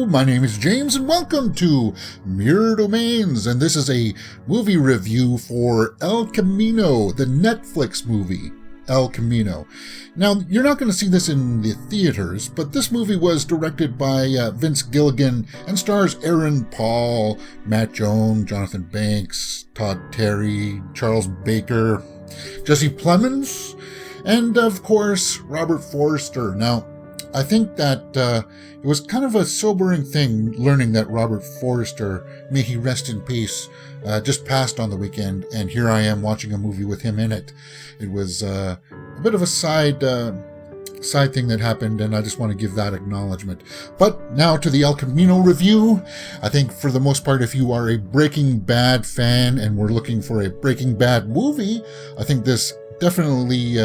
Hello, my name is James and welcome to Mirror Domains, and this is a movie review for El Camino, the Netflix movie, El Camino. Now, you're not going to see this in the theaters, but this movie was directed by Vince Gilligan and stars Aaron Paul, Matt Jones, Jonathan Banks, Todd Terry, Charles Baker, Jessie Plemons, and of course, Robert Forster. Now, I think that it was kind of a sobering thing learning that Robert Forster, may he rest in peace, just passed on the weekend, and here I am watching a movie with him in it. It was a bit of a side thing that happened, and I just want to give that acknowledgement. But now to the El Camino review. I think for the most part, if you are a Breaking Bad fan and we're looking for a Breaking Bad movie, I think this definitely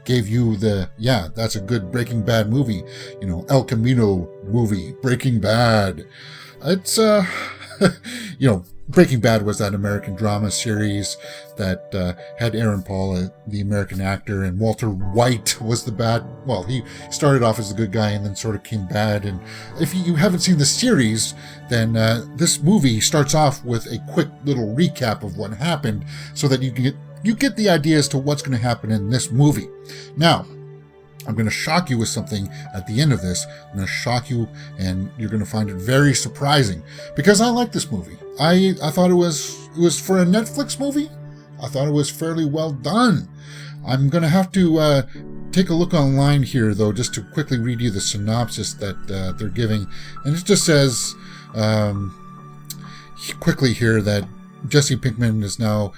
gave you that's a good Breaking Bad movie. You know, El Camino movie, Breaking Bad. It's, Breaking Bad was that American drama series that had Aaron Paul, the American actor, and Walter White was the bad. Well, he started off as the good guy and then sort of came bad. And if you haven't seen the series, then this movie starts off with a quick little recap of what happened so that you get the idea as to what's going to happen in this movie. Now, I'm going to shock you with something at the end of this. I'm going to shock you, and you're going to find it very surprising, because I like this movie. I thought it was for a Netflix movie. I thought it was fairly well done. I'm going to have to take a look online here, though, just to quickly read you the synopsis that they're giving. And it just says quickly here that Jessie Pinkman is now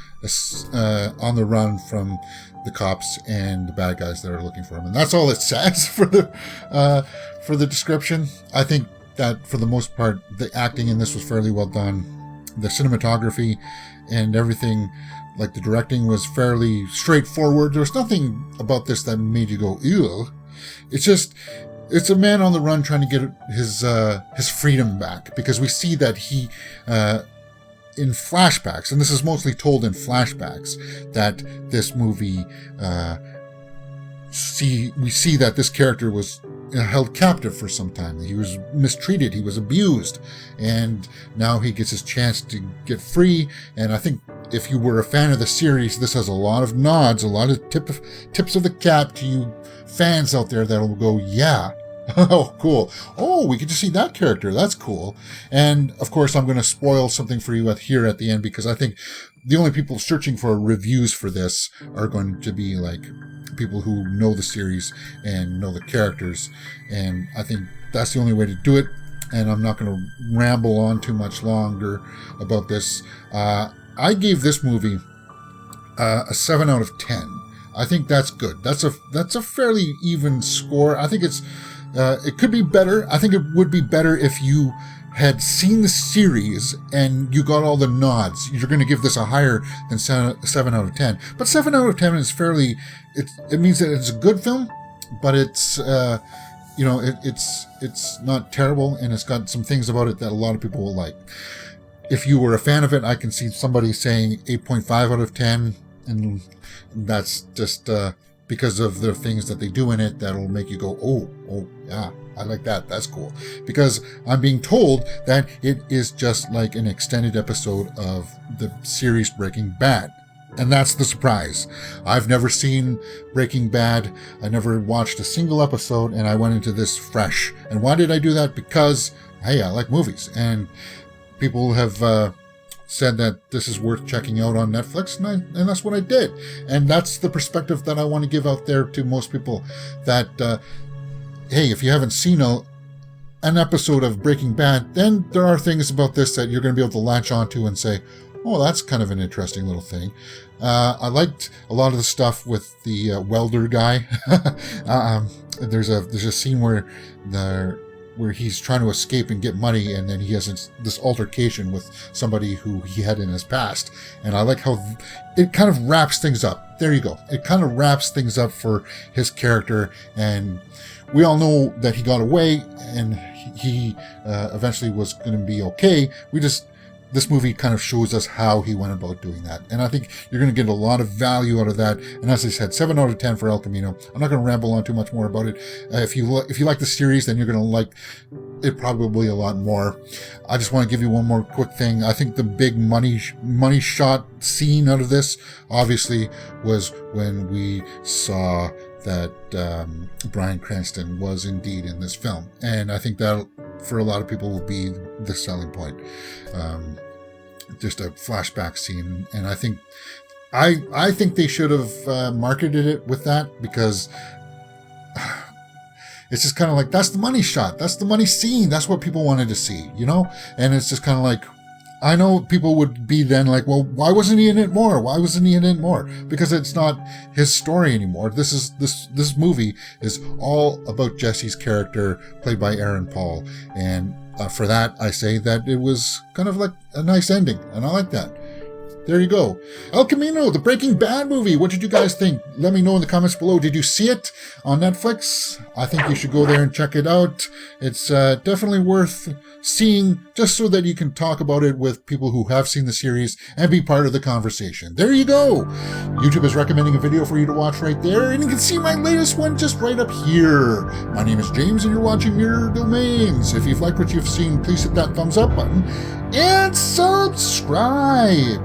on the run from the cops and the bad guys that are looking for him, and that's all it says for the description. I think that for the most part, the acting in this was fairly well done. The cinematography and everything, like the directing, was fairly straightforward. There was nothing about this that made you go, ew. It's a man on the run trying to get his freedom back, because we see that he in flashbacks, and this is mostly told in flashbacks, that this movie we see that this character was held captive for some time. He was mistreated, he was abused, and now he gets his chance to get free. And I think if you were a fan of the series, this has a lot of nods, a lot of tips of the cap to you fans out there that'll go, yeah. Oh, cool. Oh, we get to see that character. That's cool. And, of course, I'm going to spoil something for you here at the end, because I think the only people searching for reviews for this are going to be, like, people who know the series and know the characters. And I think that's the only way to do it. And I'm not going to ramble on too much longer about this. I gave this movie a 7 out of 10. I think that's good. That's a fairly even score. I think it could be better. I think it would be better if you had seen the series and you got all the nods. You're going to give this a higher than 7 out of 10. But 7 out of 10 is fairly... It means that it's a good film, but it's it's not terrible, and it's got some things about it that a lot of people will like. If you were a fan of it, I can see somebody saying 8.5 out of 10, and that's just... because of the things that they do in it that'll make you go, oh, yeah, I like that. That's cool. Because I'm being told that it is just like an extended episode of the series Breaking Bad. And that's the surprise. I've never seen Breaking Bad. I never watched a single episode, and I went into this fresh. And why did I do that? Because, hey, I like movies. And people have... said that this is worth checking out on Netflix, and that's what I did. And that's the perspective that I want to give out there to most people, that, hey, if you haven't seen an episode of Breaking Bad, then there are things about this that you're going to be able to latch onto and say, oh, that's kind of an interesting little thing. I liked a lot of the stuff with the welder guy. There's a scene where he's trying to escape and get money, and then he has this altercation with somebody who he had in his past. And I like how it kind of wraps things up. There you go. It kind of wraps things up for his character, and we all know that he got away, and he eventually was going to be okay. We just this movie kind of shows us how he went about doing that. And I think you're going to get a lot of value out of that. And as I said, 7 out of 10 for El Camino. I'm not going to ramble on too much more about it. If you like the series, then you're going to like it probably a lot more. I just want to give you one more quick thing. I think the big money shot scene out of this, obviously, was when we saw that Bryan Cranston was indeed in this film. And I think that for a lot of people will be the selling point. Just a flashback scene. And I think they should have marketed it with that, because it's just kind of like, that's the money shot. That's the money scene. That's what people wanted to see, you know? And it's just kind of like, I know people would be then like, well, why wasn't he in it more? Why wasn't he in it more? Because it's not his story anymore. This movie is all about Jesse's character, played by Aaron Paul. And for that, I say that it was kind of like a nice ending. And I like that. There you go. El Camino, the Breaking Bad movie. What did you guys think? Let me know in the comments below. Did you see it on Netflix? I think you should go there and check it out. It's definitely worth seeing, just so that you can talk about it with people who have seen the series and be part of the conversation. There you go. YouTube is recommending a video for you to watch right there, and you can see my latest one just right up here. My name is James, and you're watching Mirror Domains. If you've liked what you've seen, please hit that thumbs up button and subscribe.